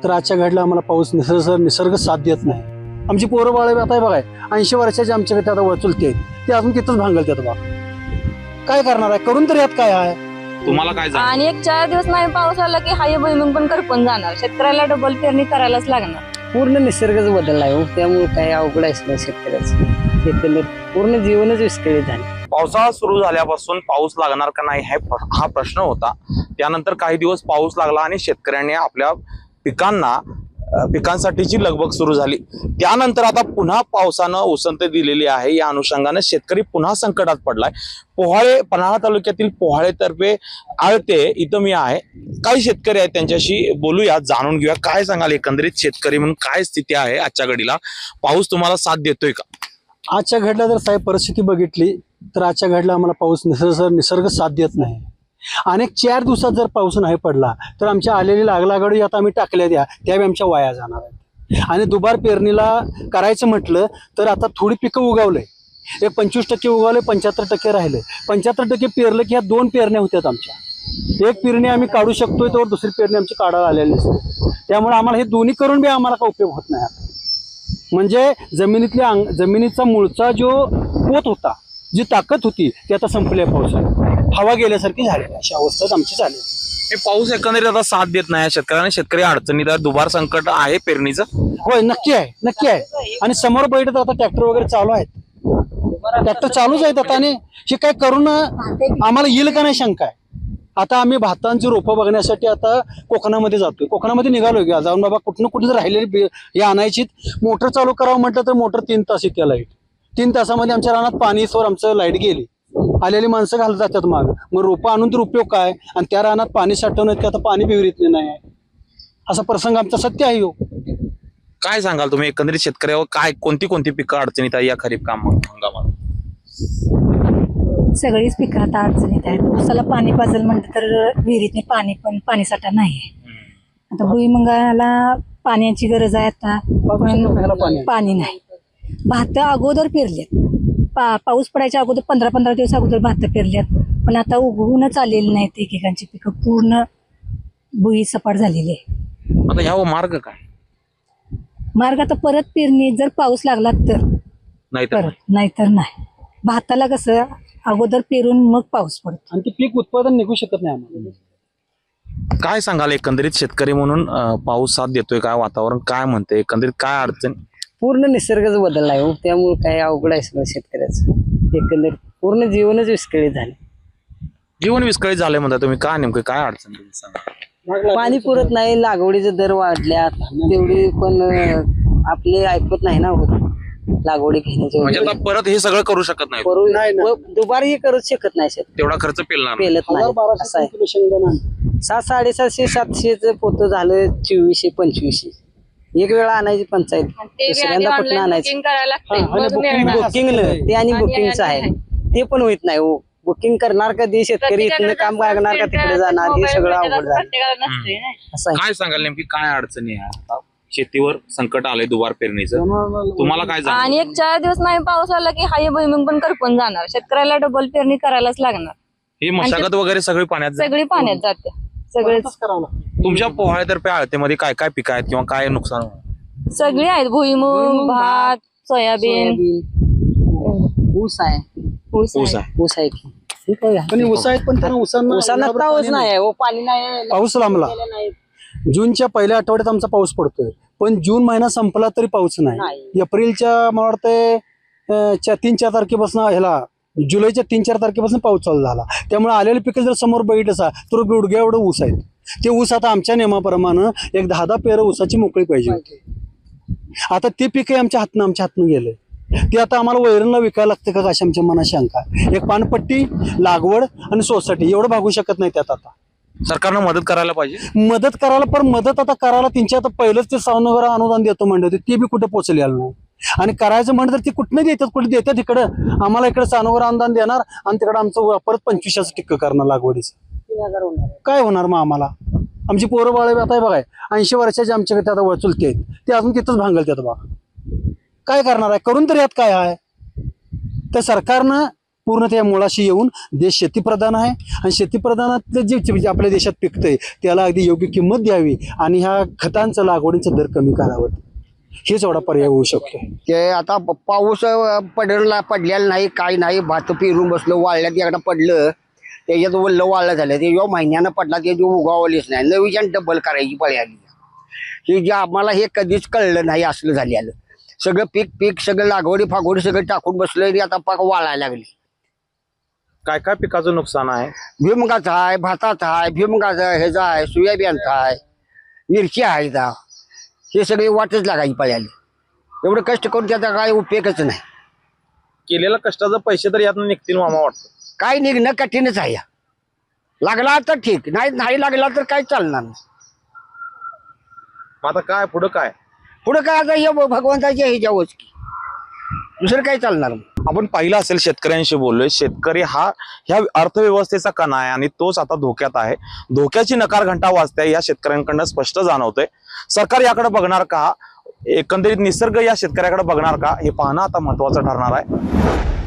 तर आजच्या घडला आम्हाला पाऊस निसर्ग साथ देत नाही. आमची पोरं बाळ आता बघाय 80 वर्षाचे आमच्याकडे आता वचुलते ते अजून तिथंच भांगलतात बा. काय करणार आहे, करून तर यात काय आहे. तुम्हाला काय जाणवतं? आणि एक 4 दिवस नाही पाऊस आला की हाय भुईमुग पण करपून जाणार. शेतकऱ्याला डबल पेरणी करायलाच लागणार. पूर्ण निसर्गच बदललाय हो, त्यामुळे काय अवघड आहे शेतकऱ्याचं. एकंदर पूर्ण जीवनच विस्कळीत झालं. पावसाळा सुरू झाल्यापासून पाऊस लागणार का नाही हा प्रश्न होता. त्यानंतर काही दिवस पाऊस लागला आणि शेतकऱ्यांनी आपल्या पिकांसाठीची लगबग सुरू झाली. त्यानंतर आता पुन्हा पावसानं उसंत दिलेली आहे. या अनुषंगाने शेतकरी पुन्हा संकटात पडलाय. पन्हाळा तालुक्यातील पोहाळेतर्फे आळते इथं मी आहे. काही शेतकरी आहेत, त्यांच्याशी बोलूया, जाणून घेऊया काय सांगाल एकंदरीत शेतकरी म्हणून काय स्थिती आहे आजच्या घडीला. पाऊस तुम्हाला साथ देतोय का? आजच्या घडला जर साहेब परिस्थिती बघितली तर आजच्या घडला आम्हाला पाऊस निसर्ग साथ देत नाही. अनेक 4 दिवसात जर पाऊस नाही पडला तर आमच्या आलेली लागवडी आता आम्ही टाकल्या त्यावेळी आमच्या वाया जाणार आहेत. आणि दुबार पेरणीला करायचं म्हटलं तर आता थोडी पिकं उगवलंय, एक 25% उगवले, 75% राहिले. 75% पेरलं की ह्या 2 पेरण्या होत्यात आमच्या. एक पेरणी आम्ही काढू शकतोय तर दुसरी पेरणी आमची काढायला आलेली नसते. त्यामुळे आम्हाला हे दोन्ही करून बी आम्हाला काय उपयोग होत नाही. म्हणजे जमिनीचा मूळचा जो पोत होता, जी ताकद होती ती आता संपल्या पावसाने. हवा गेल्यासारखी झाली, अशा अवस्थेत आमची झाली. हे पाऊस एकंदरीत आता साथ देत नाही शेतकऱ्यांना. शेतकरी अडचणीत आहे. दुबार संकट आहे पेरणीचं. होय, नक्की आहे. आणि समोर बैठत आता ट्रॅक्टर वगैरे चालू आहेत. ट्रॅक्टर चालूच आहेत आता. आणि हे काय करून आम्हाला येईल का नाही शंका आहे. आता आम्ही भातांची रोपं बघण्यासाठी आता कोकणामध्ये जातोय. कोकणामध्ये निघालोय की जाऊन बाबा कुठं जर राहिलेली हे आणायची. मोटर चालू करावं म्हटलं तर मोटर 3 तास येते लाईट. 3 तासामध्ये आमच्या रानात पाणी सवर आमचं लाईट गेली. आलेली माणसं घालत जातात मग रोपं आणून तर उपयोग काय. आणि त्या रानात पाणी साठवण्यात की आता पाणी विहिरीत नाही. असा प्रसंग आमचा सत्य आहे. काय सांगाल तुम्ही एकंदरीत शेतकऱ्यावर काय कोणती पिकं अडचणीत आहे या खरीप हंगामात? सगळीच पिकं आता अडचणीत आहेत. ऊसाला पाणी पाजल म्हणलं तर विहिरीतने पाणीसाठा नाही. आता भुईमुगाला पाण्याची गरज आहे आता, पण पाणी नाही. भात अगोदर पेरलेत, पाऊस पडायच्या अगोदर 15-15 दिवस अगोदर भात पेरल्यात, पण आता उगवूनच आलेली नाहीत. एकेकांची पिकं पूर्ण भुई सपाट झालेली आहे. आता ह्यावर मार्ग काय? मार्ग आता परत पेरणी जर पाऊस लागला तर नाहीतर नाही. भाताला कसं अगोदर पेरून मग पाऊस पडतो आणि ते पीक उत्पादन निघू शकत नाही आम्हाला. काय सांगाल एकंदरीत शेतकरी म्हणून पाऊस साथ देतोय काय? वातावरण काय म्हणते? एकंदरीत काय अडचण? पूर्ण निसर्गच बदललाय हो, त्यामुळे काय अवघड आहे सगळं शेतकऱ्याचं. एकंदर पूर्ण जीवनच विस्कळीत झालं. जीवन विस्कळीत झालंय म्हणता तुम्ही. काय नेमकं काय अडचण सांगा? पाणी पुरत नाही, लागवडीचे दर वाढल्यात तेवढी, पण आपले ऐकत नाही ना लागवडी घेण्याचे. म्हणजे आता परत हे सगळं करू शकत नाही, दुबारही करूच शकत नाही शेत. तेवढा खर्च पेलणार पेलत नाही. असं आहे. 700-750 700 पोतं झालं 2400-2500. एक वेळा आणायची पंचायत, दुसऱ्यांदा कुठं आणायचं बुकिंग ते. आणि बुकिंगचं आहे ते पण होत नाही हो. बुकिंग करणार कधी शेतकरी, इथनं काम करणार का तिकडे जाणार, हे सगळं अवघड झालं. असं आहे. काय सांगाल नेमकी काय अडचणी आहे? शेतीवर संकट आलंय दुबार पेरणीचं. तुम्हाला काय जाणवतं? आणि एक 4 दिवस नाही पाऊस आला की हाय भुईमुग पण करपून जाणार. शेतकऱ्याला डबल पेरणी करायलाच लागणार. ही मशागत वगैरे सगळी पाण्यात जाते. सगळेच तुमच्या पोहाळ्यातर्फे आळतेमध्ये काय काय पिकं आहेत किंवा काय नुकसान? सगळी आहेत. भुईमुग, भात, सोयाबीन, ऊस आहे. ऊस आहे. ऊस आहे की पण ऊस आहेत, पण त्यांना ऊसांना पाऊस नाही हो, पाणी नाही. पाऊस लांबला. जूनच्या पहिल्या आठवड्यात आमचा पाऊस पडतोय, पण जून महिना संपला तरी पाऊस नाही. एप्रिलच्या मला वाटतं 3-4 तारखेपासून जुलैच्या 3-4 तारखेपासून पाऊस चालू झाला. त्यामुळे आलेले पिकं जर समोर बघितलं तर गुडघ्या एवढं ऊस आहेत. ते ऊस आता आमच्या नियमाप्रमाणे एक 10-10 पेरं ऊसाची मोकळी पाहिजे होती. आता ते पिकं आमच्या हातनं गेले. ते आता आम्हाला वैरणला विकायला लागतं का अशी आमच्या मनात शंका. एक पानपट्टी, लागवड आणि सोसायटी एवढं भागू शकत नाही त्यात. आता सरकारनं मदत करायला पाहिजे. मदत करायला, पण मदत आता करायला त्यांच्या आता पहिलंच ते सावनगर अनुदान देतो म्हणलं होते, ते बी कुठं पोचलेलं नाही. आणि करायचं म्हणलं तर ते कुठं देतात, कुठे देतात इकडं. आम्हाला इकडे सावनगर अनुदान देणार आणि तिकडे आमचं परत 2500 टिक्क करणार लागवडीचं. काय होणार मग आम्हाला. आमची पोरं बाळ आता बघाय 80 वर्षाचे आमच्याकडे आता वचुलते ते अजून तिथंच भांगलतात बा. काय करणार आहे, करून तर यात काय आहे. तर सरकारनं पूर्ण त्या मुळाशी येऊन देश शेतीप्रधान आहे आणि शेतीप्रधानातलं जे आपल्या देशात पिकतंय त्याला अगदी योग्य किंमत द्यावी आणि ह्या खतांचं लागवडीचा दर कमी करावं, हेच एवढा पर्याय होऊ शकतो. ते आता पाऊस पडलेला नाही, काय नाही, भात पेरून बसलं, वाळल्यात एकदा पडलं त्याच्यात वल्ल वाळलं झालं, ते जेव्हा महिन्यानं पडला ते जो उगावलीच नाही, नवीन डबल करायची पळी आली. हे जे आम्हाला हे कधीच कळलं नाही असलं झालेलं. सगळं पीक सगळं लागवडी फागोडी सगळं टाकून बसलं आणि आता पाक वाळायला लागली. काय काय पिकाचं नुकसान आहे? भुईमुगाचा आहे, भाताचा आहे, भुईमुगाचा ह्याचा आहे, सोयाबीनचा आहे, मिरची आहे, हे सगळे वाटच लागायची पळी आली. एवढं कष्ट करून त्याचा काय उपयोगच नाही. केलेल्या कष्टाचे पैसे तर यातून निघतील मामा वाटतं. काय निघणं कठीणच आहे. लागला तर ठीक, नाही लागला तर काय चालणार नाही. मग आता काय पुढं काय? पुढे काय आता हे भगवंताच्या ह्याच्यावरच की, दुसरं काय चालणार. आपण पाहिलं असेल शेतकऱ्यांशी बोललोय. शेतकरी हा ह्या अर्थव्यवस्थेचा कणा आहे आणि तोच आता धोक्यात आहे. धोक्याची नकार घंटा वाजते या शेतकऱ्यांकडनं स्पष्ट जाणवतंय. सरकार याकडे बघणार का, एकंदरीत निसर्ग या शेतकऱ्याकडे बघणार का, हे पाहणं आता महत्वाचं ठरणार आहे.